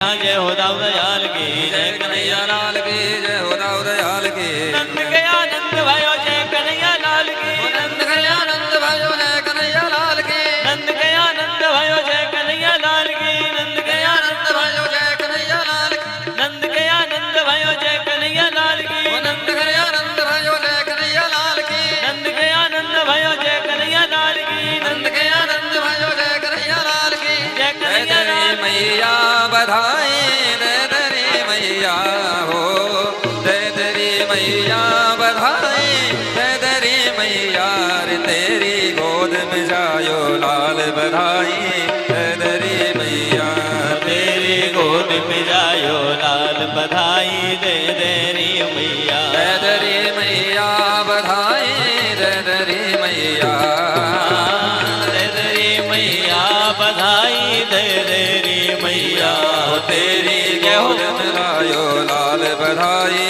जय हो दाऊ दयाल की जय कन्हैया लाल की जय हो दाऊ दयाल की नंद के आनंद भयो जय कन्हैया लाल की नंद के आनंद भयो जय कन्हैया लाल की नंद के आनंद भयो जय कन्हैया लाल की नंद के आनंद भयो जय कन्हैया लाल की नंद के आनंद भयो जय कन्हैया लाल की नंद के आनंद भयो जय कन्हैया लाल की नंद के आनंद भयो जय कन्हैया लाल की नंद के आनंद भयो जय कन्हैया लाल की जय कन्हैया लाल मैया बधाई दे दरी मैया हो दे दरी मैया बधाई दे दरी मैया रे तेरी गोद में जायो लाल बधाई दे दरी मैया तेरी गोद में जायो लाल बधाई दे दरी मैया दे दरी मैया बधाई दे दरी मैया दे दरी मैया बधाई दे दरी मैया तेरी गोद में लायो लाल बधाई